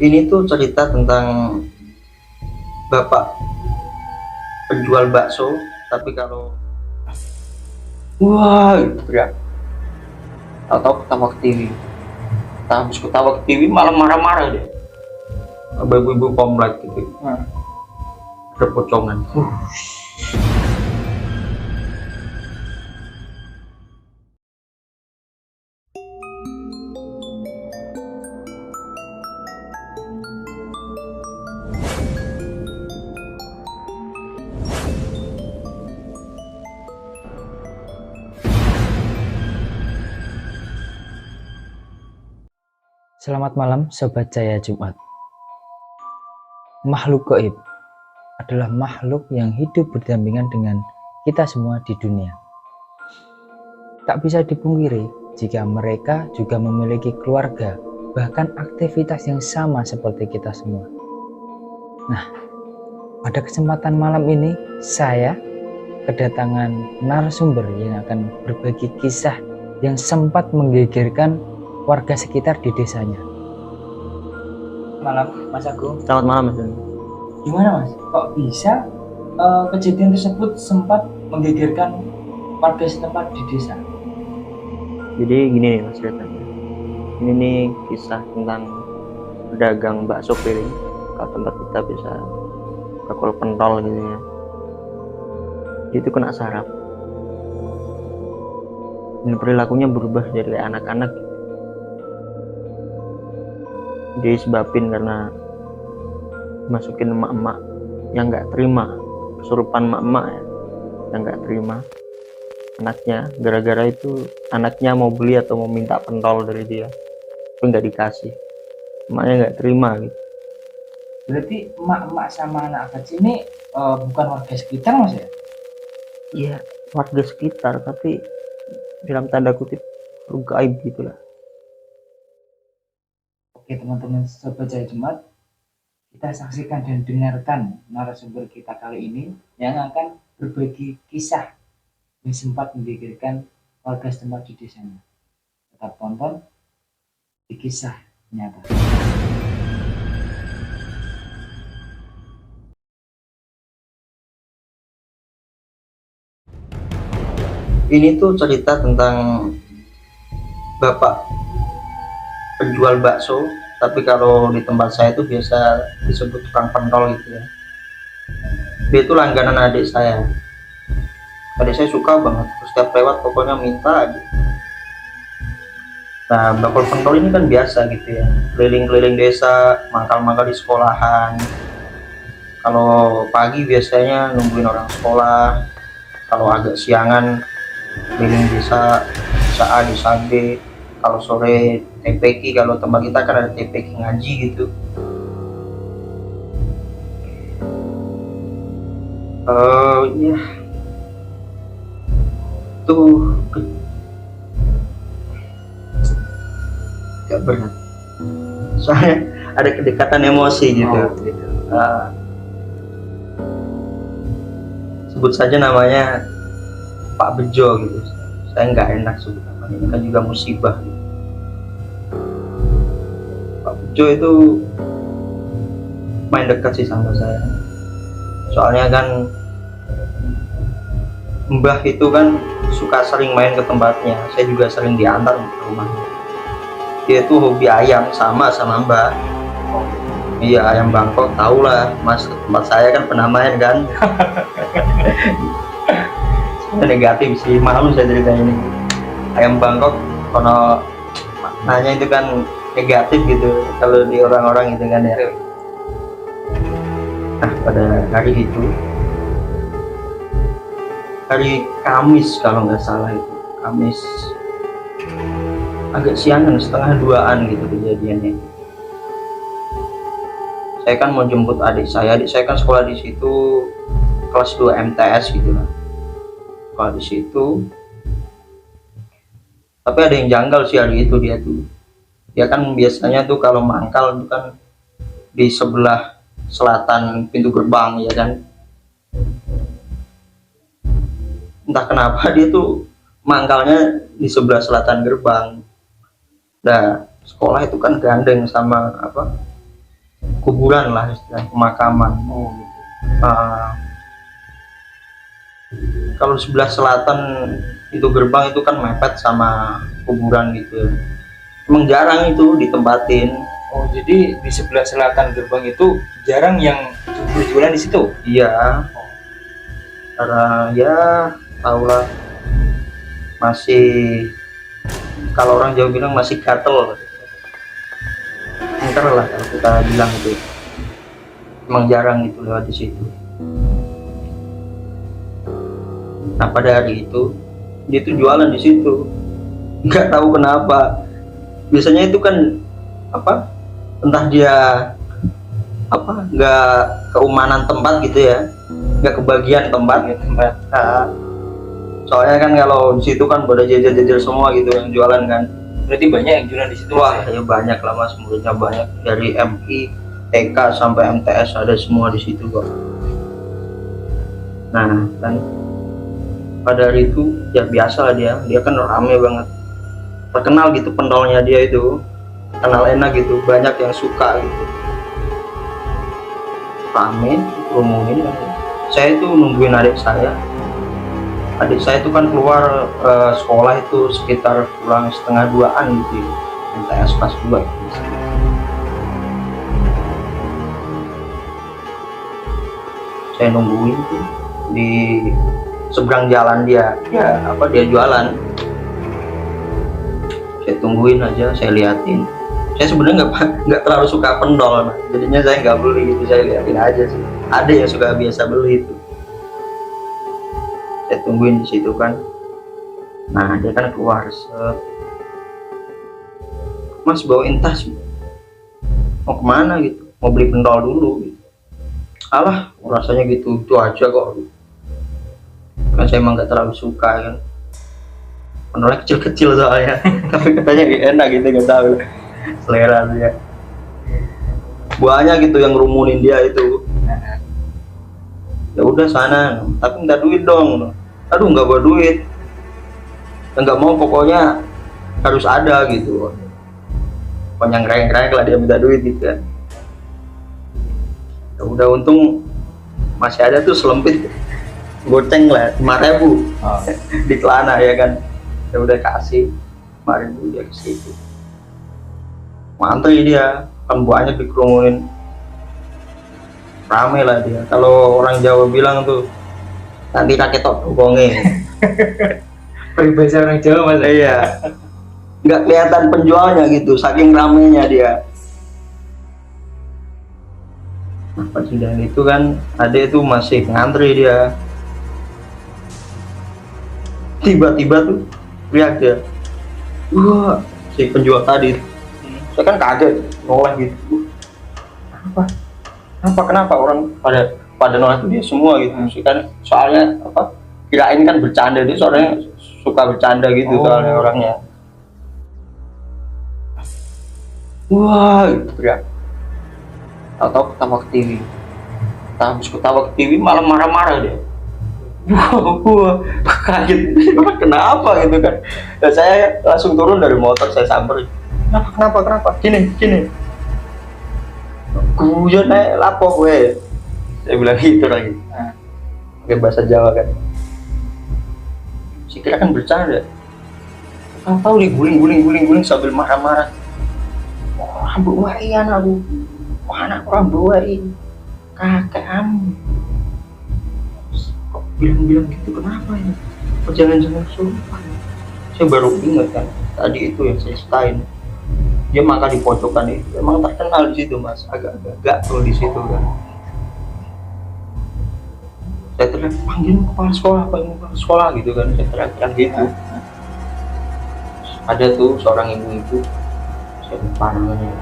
Ini tuh cerita tentang bapak penjual bakso, tapi kalau wah itu teriak, tahu-tahu ketawa ke TV. Habis ketawa ke TV malah marah-marah deh. Ibu-ibu komplek gitu. Ada pocongan. Selamat malam Sobat Jaya Jumat. Makhluk gaib adalah makhluk yang hidup berdampingan dengan kita semua di dunia. Tak bisa dipungkiri jika mereka juga memiliki keluarga, bahkan aktivitas yang sama seperti kita semua. Nah, pada kesempatan malam ini saya kedatangan narasumber yang akan berbagi kisah yang sempat menggegerkan warga sekitar di desanya. Malam Mas Agung. Selamat malam Mas. Gimana Mas? Kok bisa kejadian tersebut sempat menggegerkan warga setempat di desa? Jadi gini nih Mas ceritanya. Ini nih kisah tentang pedagang bakso keliling. Kalau tempat kita bisa kakul pentol gitu ya. Itu kena saraf. Dan perilakunya berubah dari anak-anak. Disebabin karena masukin emak-emak yang nggak terima, kesurupan emak-emak ya, yang nggak terima anaknya, gara-gara itu anaknya mau beli atau mau minta pentol dari dia tapi nggak dikasih, emaknya nggak terima gitu. Berarti emak-emak sama anak kecil ini bukan warga sekitar Mas ya? Iya, warga sekitar tapi dalam tanda kutip gaib gitulah. Oke teman-teman Sobat Jaya Jumat, kita saksikan dan dengarkan narasumber kita kali ini yang akan berbagi kisah yang sempat menggegerkan warga setempat di desanya. Tetap tonton di kisah nyata. Ini tuh cerita tentang bapak penjual bakso, tapi kalau di tempat saya itu biasa disebut tukang pentol gitu ya. Dia itu langganan adik saya. Adik saya suka banget, setiap lewat pokoknya minta aja. Nah, bakul pentol ini kan biasa gitu ya, keliling-keliling desa, mangkal-mangkal di sekolahan. Kalau pagi biasanya nungguin orang sekolah, kalau agak siangan keliling desa, desa A, desa B. Kalau sore TPQ, kalau tempat kita kan ada TPQ ngaji gitu. Ya tuh gak berat, soalnya ada kedekatan emosi gitu. Sebut saja namanya Pak Bejo gitu, saya nggak enak sebut namanya, ini kan juga musibah gitu. Pak Bejo itu main dekat sih sama saya, soalnya kan Mbah itu kan suka sering main ke tempatnya, saya juga sering diantar ke rumahnya. Dia itu hobi ayam sama Mbah. Iya, ayam Bangkok, tau lah Mas, tempat saya kan pernah main kan. Negatif sih, malu saya cerita ini. Ayam Bangkok kalau maknanya itu kan negatif gitu kalau di orang-orang itu kan ya. Nah, pada hari itu, hari Kamis kalau nggak salah itu, Kamis agak siangan, setengah 2-an gitu kejadiannya. Saya kan mau jemput adik saya kan sekolah di situ kelas 2 MTS gitu lah. Sekolah di situ. Tapi ada yang janggal sih hari itu, dia kan biasanya tuh kalau mangkal itu kan di sebelah selatan pintu gerbang ya kan. Entah kenapa dia tuh mangkalnya di sebelah selatan gerbang. Nah, sekolah itu kan gandeng sama kuburan lah, istilah pemakaman. Oh gitu. Nah, kalau sebelah selatan itu gerbang itu kan mepet sama kuburan gitu ya. Emang jarang itu ditempatin. Oh jadi di sebelah selatan gerbang itu jarang yang berjualan di situ. Iya, karena ya tahulah masih, kalau orang Jawa bilang masih gatel, angker lah kalau kita bilang itu. Emang jarang gitu lewat di situ. Nah pada hari itu dia tuh jualan di situ, nggak tahu kenapa. Biasanya itu kan apa, entah dia apa nggak keumanan tempat gitu ya, nggak kebagian tempat. Nah, soalnya kan kalau di situ kan pada jajar-jajar semua gitu yang jualan kan. Berarti banyak yang jualan di situ. Wah ya banyak lah mas, muridnya banyak dari MI, TK sampai MTS ada semua di situ kok. Nah kan pada hari itu ya biasa lah, dia kan rame banget, terkenal gitu pendolnya dia itu, kenal enak gitu, banyak yang suka gitu, rame kerumunin. Saya itu nungguin adik saya itu kan keluar sekolah itu sekitar kurang setengah 2-an gitu ya, MTS kelas 2 gitu. Saya nungguin tuh di seberang jalan dia jualan. Saya tungguin aja, saya liatin. Saya sebenarnya nggak terlalu suka pendol, nah. Jadinya saya nggak beli gitu, saya liatin aja sih. Ada yang suka biasa beli itu. Saya tungguin di situ kan. Nah dia kan keluar, Mas bawain tas, mau kemana gitu? Mau beli pendol dulu gitu. Alah rasanya gitu itu aja kok. Kan saya emang nggak terlalu suka kan. Pendolnya kecil-kecil soalnya, tapi katanya enak gitu, nggak tahu selera dia. Banyak gitu yang ngerumunin dia itu. Ya udah sana, tapi minta duit dong. Aduh nggak bawa duit, nggak mau, pokoknya harus ada gitu. Pokoknya ngereng-ngereng lah dia minta duit gitu kan. Ya udah untung masih ada tuh selempit goceng lah 5.000 di celana ya kan. Ya udah kasih 5.000 dia ke situ. Mantri dia, kan banyak dikerumunin, rame lah dia. Kalau orang Jawa bilang tuh nanti kakek tok bongeng. Bahasa orang Jawa mas. Iya, nggak kelihatan penjualnya gitu saking ramenya dia. Nah pas sidang itu kan ada itu masih ngantri dia, tiba-tiba tuh teriak dia, wah si penjual tadi. Saya kan kaget, noleh gitu. Kenapa orang pada noleh itu dia semua gitu. Kan soalnya apa, kirain kan bercanda, dia soalnya suka bercanda gitu. Soalnya orangnya, wah gitu teriak. Tahu-tahu ketawa ke TV. Habis ketawa ke TV malah marah-marah dia. Wah, kaget. Kenapa gitu kan? Dan saya langsung turun dari motor, saya samperin. Kenapa? Gini. Guyon naik lapo gue. Saya bilang gitu lagi. Pakai bahasa Jawa kan. Si kira kan bercanda. Tahu diguling sambil marah-marah. Rambut waian aku. Anak rambut wain. Kakek kamu. Kok bilang gitu, kenapa ya? Kok jangan sumpah. Saya baru ingat kan, tadi itu yang saya ceritain. Dia makan di pojokan itu, emang terkenal di situ mas, agak-agak gatel di situ kan. Saya teriak, panggil kepala sekolah gitu kan, saya teriak gitu. Ada tuh seorang ibu-ibu, saya lupa namanya,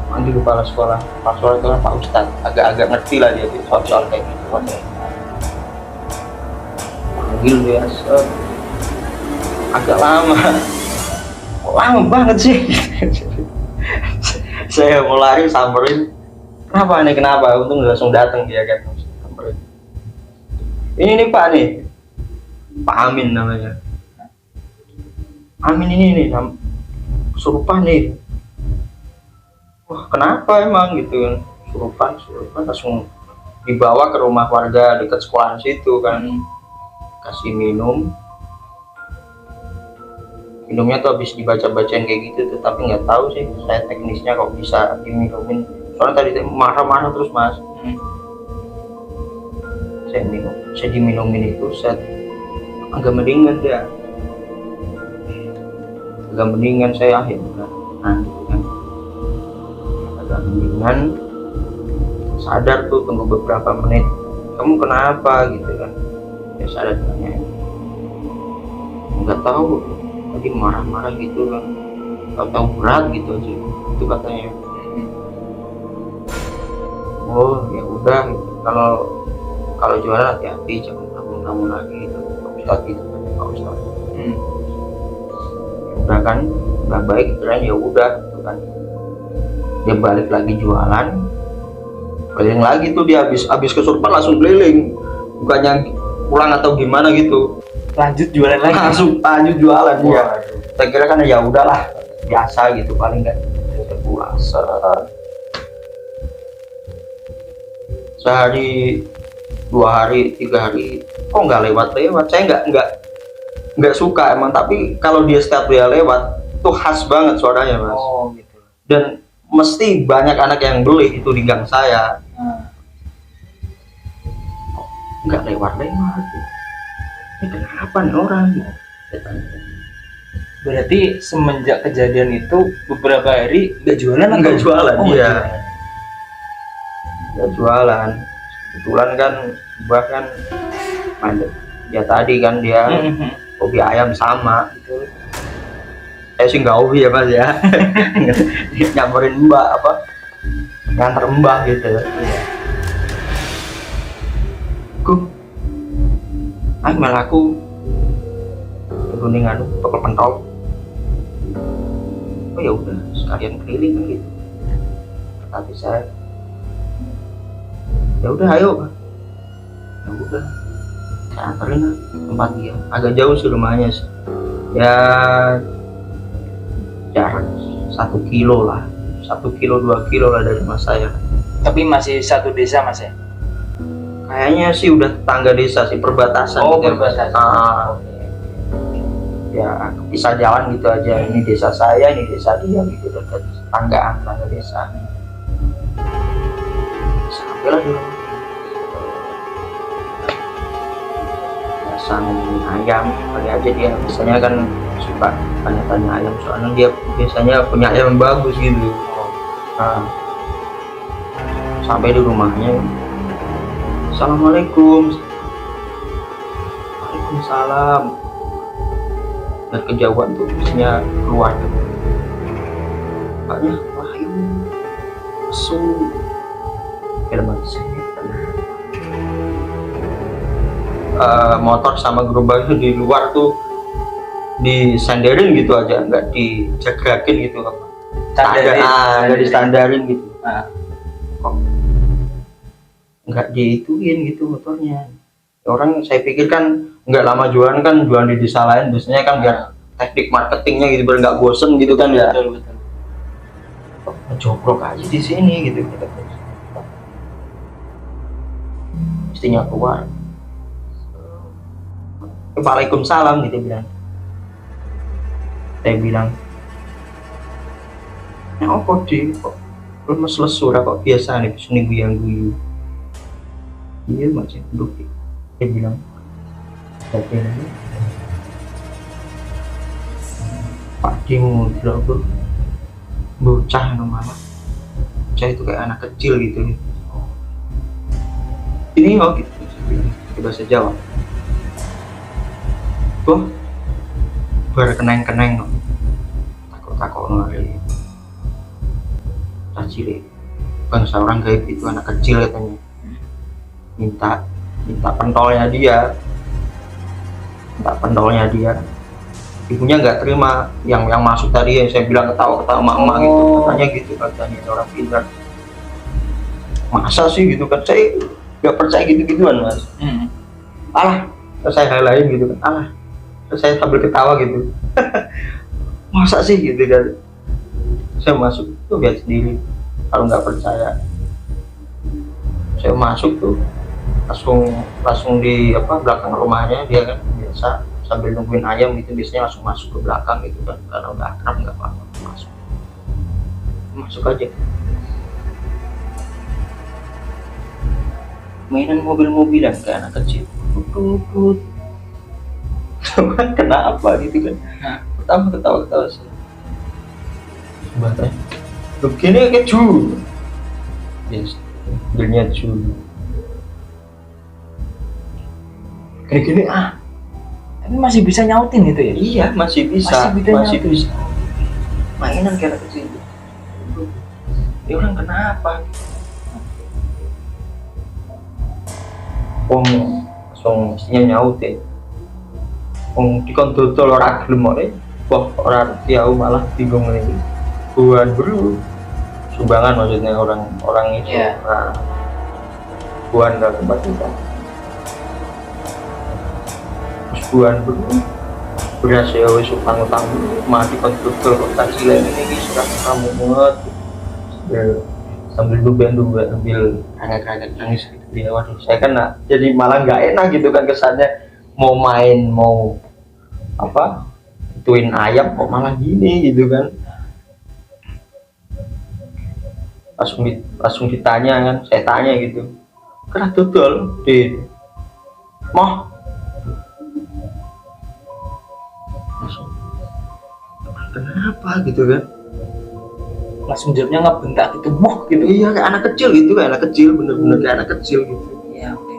panggil kepala sekolah itu kan Pak Ustadz, agak-agak ngerti lah dia tuh soal kayak gitu. Panggil dia, agak lama banget sih. Saya mau lari samperin, kenapa, untung langsung datang dia kan, samperin. Ini nih Pak nih, Pak Amin namanya. Amin ini nih, kesurupan nih. Wah kenapa emang gitu kan? kesurupan langsung dibawa ke rumah warga dekat sekolahan situ kan. Kasih minumnya tuh habis dibaca-bacain kayak gitu tuh, tapi nggak tahu sih saya teknisnya kok bisa diminumin, soalnya tadi saya marah-marah terus mas. Saya diminumin itu, saya agak mendingan dia, saya akhirnya agak mendingan, sadar tuh, tunggu beberapa menit, kamu kenapa gitu kan, ya sadar tanya, nggak tahu tadi marah-marah gitu kan, tahu berat gitu aja itu katanya. Oh ya udah gitu. Kalau jualan hati-hati, jangan ngelamun lagi gitu Pak Ustadz gitu kan Pak Ustadz. Udah kan nggak baik keren, ya udah gitu kan, dia balik lagi jualan, keliling lagi tuh, dia habis kesurupan langsung keliling, bukannya pulang atau gimana gitu, Lanjut jualan lagi. langsung lanjut jualan. Ya saya kira kan ya udahlah biasa gitu, paling nggak puasa sehari 2 hari 3 hari kok nggak lewat. Saya nggak suka emang, tapi kalau dia setiap dia lewat tuh khas banget suaranya mas. Oh gitu. Dan mesti banyak anak yang beli itu di gang saya. Nggak lewat gitu. Ini kenapa nih orang gitu. Berarti semenjak kejadian itu beberapa hari nggak jualan? Nggak jualan, oh, iya. Nggak jualan. Kebetulan kan bahkan ya tadi kan dia hobi ayam sama gitu. Saya sih nggak hobi ya mas ya. Nyamperin mbak nganter mbak gitu. Malah aku kuningan toko pentol. Oh ya udah sekalian keliling kan gitu. Tapi saya ya udah ayo Pak. Ya udah saya anterin lah tempat dia, agak jauh sih rumahnya sih. Ya jarak 1 kilo lah, 1 kilo 2 kilo lah dari rumah saya. Tapi masih satu desa mas ya? Kayaknya sih udah tetangga desa sih, perbatasan. Oh gitu. perbatasan. Ya bisa jalan gitu aja, ini desa saya, ini desa dia gitu, dekat tetangga desa. Sampailah di rumah. Biasa ngomongin ayam, kali aja dia biasanya kan suka tanya-tanya ayam, soalnya dia biasanya punya ayam yang bagus gitu. Nah, sampai di rumahnya, Assalamualaikum. Waalaikumsalam. Dan kejauhan tuh biasanya keluar makanya wahyu su firman motor sama gerobak di luar tuh disandarin gitu aja, nggak dijagakin gitu apa, nggak distandarin gitu. Kok nggak diituin gitu motornya. Orang saya pikir kan nggak lama jualan kan, jualan di desa lain biasanya kan biar teknik marketingnya gitu biar nggak bosen gitu kan ya. Betul. Jobrok aja di sini gitu. Istrinya keluar, Waalaikumsalam gitu bilang. Saya bilang, ya apa sih kok lemes lesu kok biasa nih sini guyang-guyu. Iya macam duduk. Dia bilang, oke Pak Dimu bilang bocah namanya, bocah itu kayak anak kecil gitu. Ini gitu, di bahasa Jawa. Tuh, berkeneng-keneng, takut-takut lagi. Cilik, bangsa orang gaib itu anak kecil katanya. Minta pentolnya dia, ibunya nggak terima yang masuk tadi yang saya bilang ketawa emak gitu, katanya orang pintar. Masa sih gitu kan, saya nggak percaya gitu-gituan mas. Alah, terus saya halain gitu kan, alah, terus saya sambil ketawa gitu. Masa sih gitu kan, saya masuk tuh lihat sendiri, kalau nggak percaya Saya masuk tuh langsung langsung di apa belakang rumahnya dia kan, biasa sambil nungguin ayam gitu biasanya langsung masuk ke belakang gitu kan, karena udah akrab nggak apa-apa, masuk masuk aja. Mainan mobil-mobilan kayak anak kecil, tutut cuman kenapa gitu kan, pertama ketawa-ketawa sih sebenarnya begini keju, yes mobilnya cu kayak gini Tapi masih bisa nyautin gitu ya? iya masih bisa Masih bisa. mainan kayak anak kecil. Ya orang kenapa? Langsung mestinya nyautin. Dikon dodol ora gelem ora. Wah, ora tahu malah bingung ini. Buan bro. Sumbangan maksudnya orang itu. Iya. Nah, buan ke tempat kita. Terus buan bro. Beras ya wis utang-utang mati kon dodol kok tak cilen ini sudah kamu muat. Sambil duben-duben sambil agak-agak nangis gitu dia. Waduh, saya kan jadi malah nggak enak gitu kan kesannya, mau main mau apa ituin ayam kok malah gini gitu kan. Langsung ditanya kan, saya tanya gitu, kena dodol di mah langsung kenapa gitu kan, Langsung jawabnya ngebentak gitu, moh gitu. iya kayak anak kecil gitu, kayak anak kecil, bener-bener kayak anak kecil gitu. Iya, oke.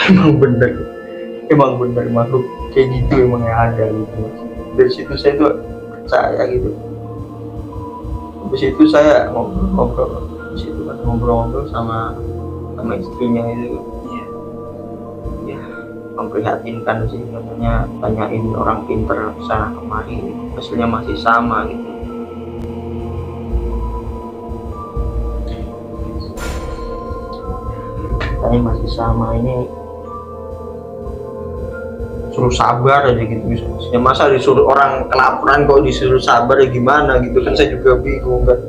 emang bener makhluk kayak gitu emang yang ada gitu. Dari situ saya tuh percaya gitu. Habis itu saya ngobrol di situ kan, ngobrol sama istrinya itu. Iya. Ya memprihatinkan sih, namanya tanyain orang pinter sana kemari hasilnya masih sama gitu. Tanya masih sama, ini suruh sabar aja gitu ya, masa disuruh orang kelaparan kok disuruh sabar ya gimana gitu kan, saya juga bingung kan.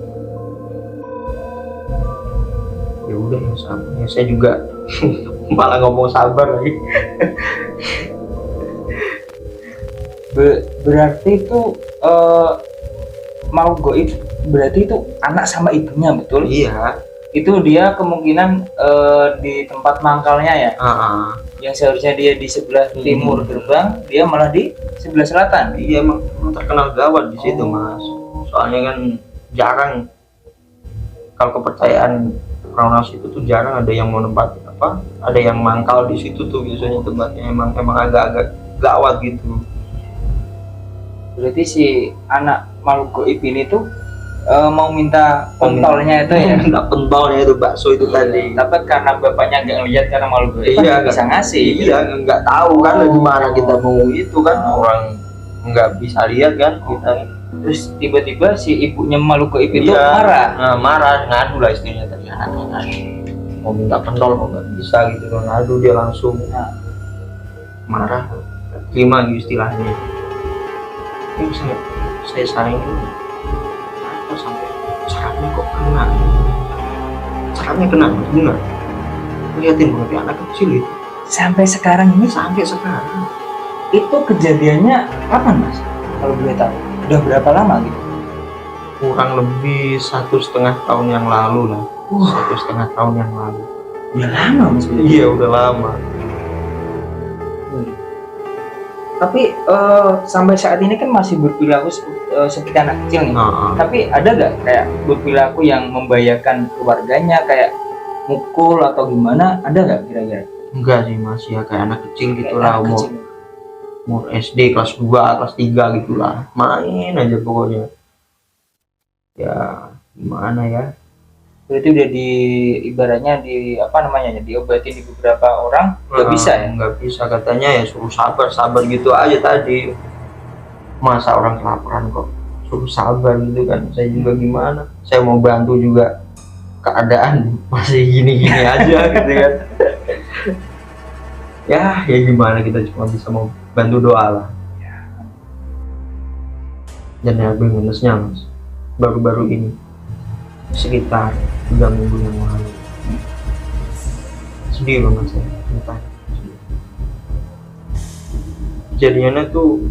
Ya udah ya sabar ya, saya juga malah ngomong sabar lagi. Berarti itu mau goib berarti itu anak sama ibunya, betul? Iya. Itu dia kemungkinan di tempat mangkalnya ya, yang seharusnya dia di sebelah timur gerbang, dia malah di sebelah selatan. Iya emang terkenal gawat di situ mas, soalnya kan jarang, kalau kepercayaan orang situ tuh jarang ada yang mau nempatin apa, ada yang mangkal di situ tuh biasanya tempatnya emang agak-agak gawat gitu. Berarti si anak makhluk goib ini tuh mau minta pentolnya itu ya? Minta pentolnya itu, bakso itu tadi. Tapi karena bapaknya nggak ngeliat karena makhluk goib, Iya, bisa ngasih. Iya, nggak tahu kan gimana kita mau itu kan, orang nggak bisa lihat kan kita. Terus tiba-tiba si ibunya makhluk goib itu Iya, marah. marah, ngadu lah istrinya tadi, mau minta pentol kok nggak bisa gitu, ngadu dia langsung marah, terima gitu istilahnya. Ini saya sayang apa sampai sarafnya kok kena, sarafnya kena benar, liatin banget ya, anak kecil itu Sampai sekarang ini, sampai sekarang. itu kejadiannya kapan mas? Kalau boleh tahu, udah berapa lama gitu? Kurang lebih 1,5 tahun yang lalu lah. 1,5 tahun yang lalu. Udah lama mas? Iya udah lama. Tapi sampai saat ini kan masih berperilaku seperti anak kecil nih. Tapi ada nggak kayak berperilaku yang membahayakan keluarganya, kayak mukul atau gimana? Ada nggak kira-kira? Enggak sih mas, ya kayak anak kecil gitu Kayak lah, anak kecil. umur SD kelas 2, kelas 3 gitu lah, main aja pokoknya. Ya gimana ya? Berarti udah ibaratnya apa namanya, diobatin di beberapa orang, nggak bisa ya? Nggak bisa, katanya ya suruh sabar gitu aja tadi. Masa orang kelaparan kok suruh sabar gitu kan, saya juga gimana, saya mau bantu juga keadaan masih gini aja gitu kan. Ya gimana, kita cuma bisa mau bantu doa lah. Dan ya minusnya mas, baru-baru ini sekitar 3 minggu yang lalu. Sedih banget saya entah. Kejadiannya tuh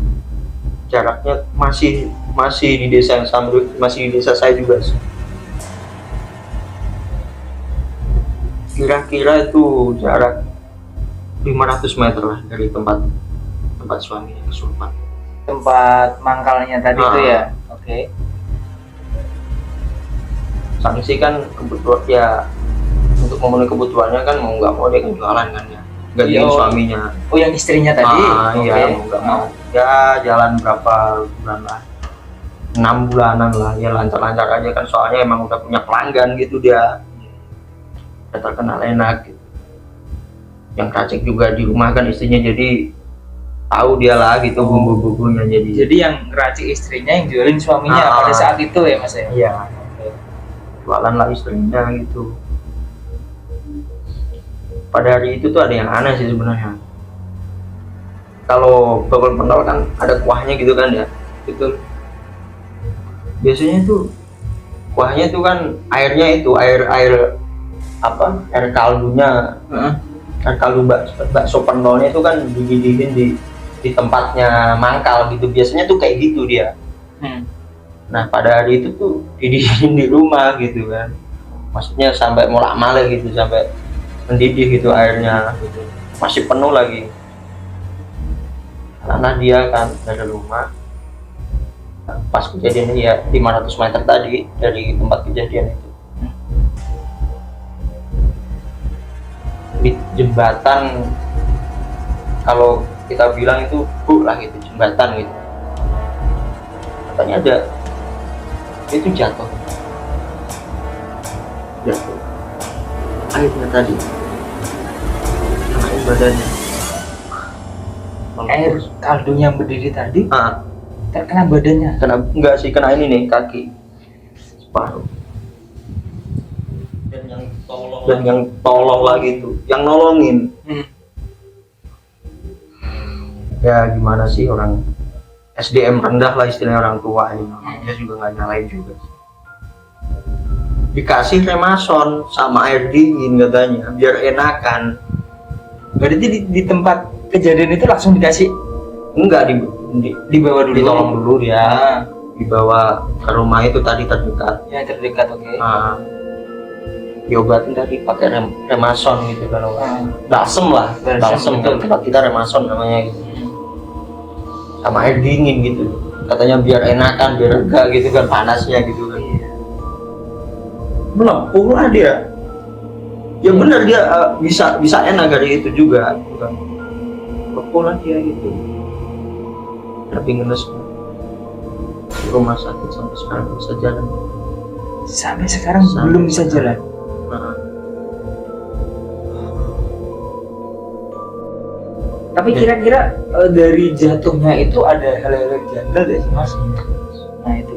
jaraknya masih di desa yang sama, masih di desa saya juga sih. Kira-kira itu jarak 500 meter lah dari tempat suaminya kesurupan. Tempat mangkalnya tadi itu ya. Oke. Sanksi kan kebutuhan ya, untuk memenuhi kebutuhannya kan mau nggak mau dia kan jualan kan ya, gantiin suaminya. Oh, yang istrinya tadi. Iya, mau nggak mau ya jalan berapa bulan lah, 6 bulanan lah ya, lancar-lancar aja kan, soalnya emang udah punya pelanggan gitu, dia udah terkenal enak gitu. Yang racik juga di rumah kan istrinya, jadi tahu dia lah gitu bumbu-bumbunya. Jadi yang ngeracik istrinya, yang jualin suaminya pada saat itu ya Mas ya? Iya, jualan lah istrinya gitu. Pada hari itu tuh ada yang aneh sih sebenarnya. Kalau bakul pentol kan ada kuahnya gitu kan ya, gitu. Biasanya tuh kuahnya tuh kan airnya itu air apa, air kaldunya, air kaldu bakso pentolnya itu kan dididihkan di tempatnya mangkal gitu. Biasanya tuh kayak gitu dia. Nah pada hari itu tuh didihin di rumah gitu kan, maksudnya sampai molak-malik gitu, sampai mendidih gitu airnya gitu, masih penuh lagi. Karena dia kan dari rumah pas kejadian ya 500 meter tadi dari tempat kejadian itu, di jembatan, kalau kita bilang itu bu lah gitu, jembatan gitu, katanya ada itu jatuh airnya tadi, air badannya, air kaldunya yang berdiri tadi terkena badannya. Enggak sih, kena ini nih, kaki separuh. Dan yang tolong lagi tuh, yang nolongin ya gimana sih, orang SDM rendah lah istilahnya, orang tua ini. Dia juga nggak nyalain juga, dikasih remason sama air dingin katanya biar enakan. Berarti di tempat kejadian itu langsung dikasih? Enggak, dibawa dulu, ditolong dulu dia, dibawa ke rumah itu tadi terdekat ya, terdekat. Oke. Diobatin tadi pakai remason gitu kan, balsem lah, balsem betul. Tempat kita remason namanya gitu, sama air dingin gitu katanya biar enakan, biar rega gitu kan panasnya gitu kan. Melepuh lah dia ya, bener dia bisa enak dari itu juga kan, melepuh lah dia gitu, tapi ngenes di rumah sakit sampai sekarang bisa jalan. Sampai sekarang belum bisa jalan. Tapi kira-kira dari jatuhnya itu ada hal-hal janggal gak sih Mas? Nah itu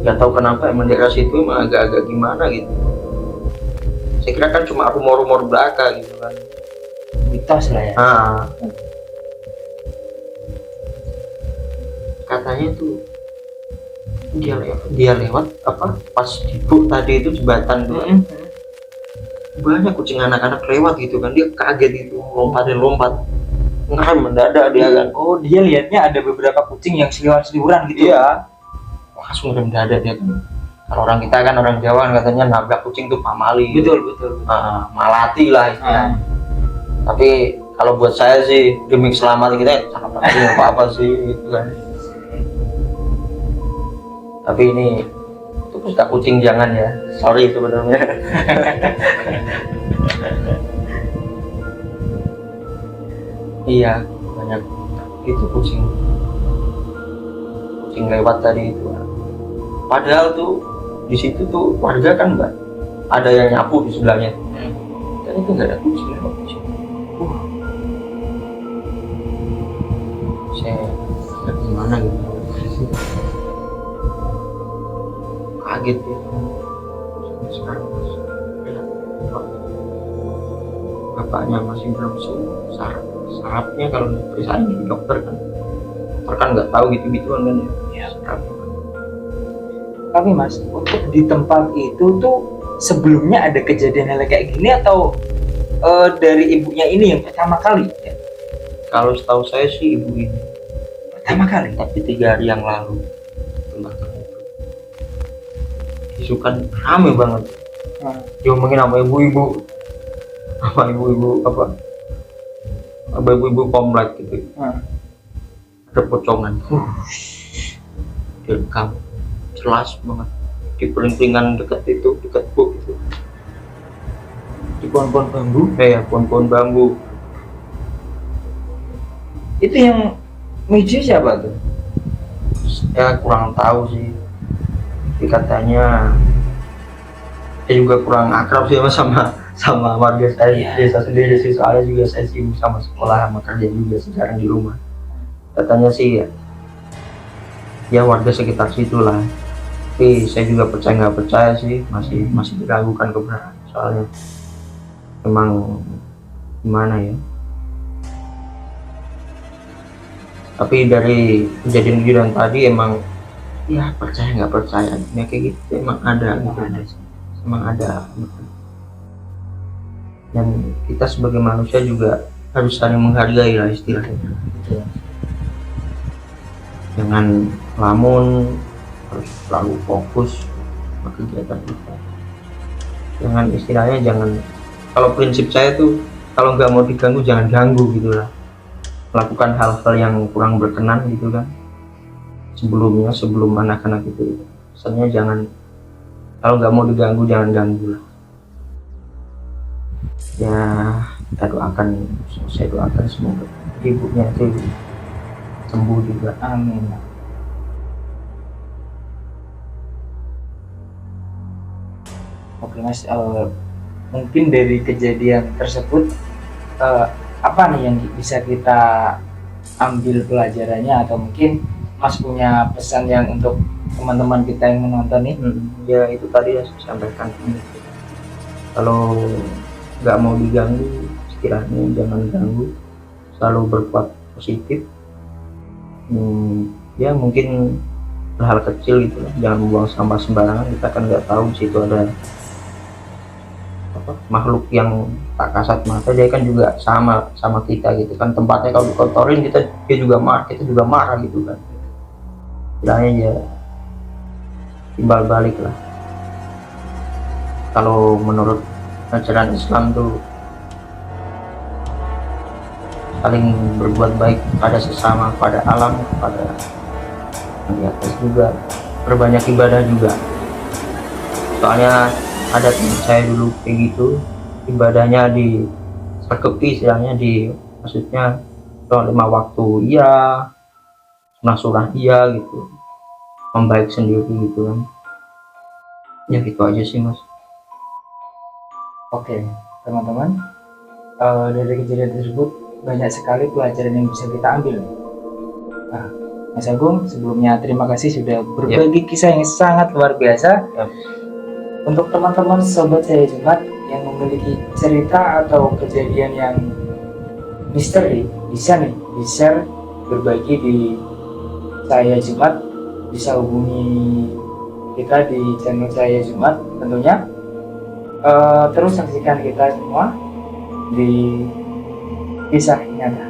nggak tahu kenapa emang daerah situ emang agak-agak gimana gitu. Saya kira kan cuma rumor-rumor belaka gitu kan, mitos lah ya. Katanya tuh dia lewat apa pas di tadi itu jembatan tuh, banyak kucing anak-anak lewat gitu kan, dia kaget itu, lompat ngerem mendadak dia kan. Oh, dia lihatnya ada beberapa kucing yang seliweran gitu. Iya, langsung ngerem mendadak dia kan. Kalau orang kita kan, orang Jawa kan katanya nabrak kucing tuh pamali. Betul. Malati lah istilahnya. Tapi kalau buat saya sih demi keselamatan kita sangat penting, apa sih gitu kan. Tapi ini untuk pecinta kucing jangan ya, sorry sebenarnya. Iya, banyak itu kucing lewat tadi itu. Padahal tuh di situ tuh warga kan mbak, ada yang nyapu di sebelahnya, dan itu nggak ada kucing lewat di situ. Saya gimana gitu, kaget ya. Sekarang bapaknya masih belum sarafnya kalau diperiksa di dokter kan nggak tahu gitu-gituan kan ya. Tapi Mas, untuk di tempat itu tuh sebelumnya ada kejadian hal kayak gini atau dari ibunya ini yang pertama kali ya? Kalau setahu saya sih ibu ini, Pertama kali. tapi 3 hari yang lalu kebakaran itu. Isu kan rame banget. Diomongin sama ibu-ibu, apa ibu-ibu komplek gitu. Ada pocongan. Direkam jelas banget di peling-pelingan dekat bu itu, Di pohon-pohon bambu. ya pohon-pohon bambu. Itu yang micu siapa tuh? Ya kurang tahu sih, tapi katanya saya juga kurang akrab sih sama warga saya desa sendiri sih, soalnya juga saya sibuk sama sekolah sama kerja juga sekarang di rumah. Katanya sih ya warga sekitar situ lah, tapi saya juga percaya nggak percaya sih, masih diragukan kebenaran, soalnya emang gimana ya. Tapi dari kejadian tadi emang ya percaya nggak percaya ya kayak gitu, emang ada gitu. Emang ada gitu. Dan kita sebagai manusia juga harus saling menghargai lah istilahnya. Jangan lamun, harus selalu fokus sama kegiatan kita. Jangan istilahnya kalau prinsip saya tuh kalau nggak mau diganggu jangan ganggu gitu lah. Melakukan hal-hal yang kurang berkenan gitu kan sebelum anak-anak itu, misalnya jangan, kalau nggak mau diganggu jangan ganggu lah ya. Saya doakan semoga ibunya itu sembuh juga, Amin. Oke Mas, mungkin dari kejadian tersebut apa nih yang bisa kita ambil pelajarannya, atau mungkin Mas punya pesan yang untuk teman-teman kita yang menonton nih? Ya itu tadi yang saya sampaikan, kalau nggak mau diganggu istilahnya jangan ganggu, selalu berbuat positif. Ya mungkin hal kecil gitu lah, jangan membuang sampah sembarangan, kita kan nggak tahu di situ ada makhluk yang tak kasat mata, dia kan juga sama kita gitu kan, tempatnya kalau dikotorin dia juga marah gitu kan, istilahnya ya timbal balik lah. Kalau menurut ajaran Islam tuh saling berbuat baik pada sesama, pada alam, pada yang di atas juga, berbanyak ibadah juga. Soalnya ada teman saya dulu kayak gitu, ibadahnya di serkepi istilahnya, maksudnya 5 waktu iya, surah iya gitu, membaik sendiri gitu kan. Ya gitu aja sih Mas. Oke teman-teman, dari kejadian tersebut banyak sekali pelajaran yang bisa kita ambil. Mas Agung, sebelumnya terima kasih sudah berbagi kisah yang sangat luar biasa. Untuk teman-teman sobat Saya Jumat yang memiliki cerita atau kejadian yang misteri, bisa nih di-share, berbagi di Saya Jumat, bisa hubungi kita di channel Saya Jumat tentunya. Terus saksikan kita semua di kisah nyata.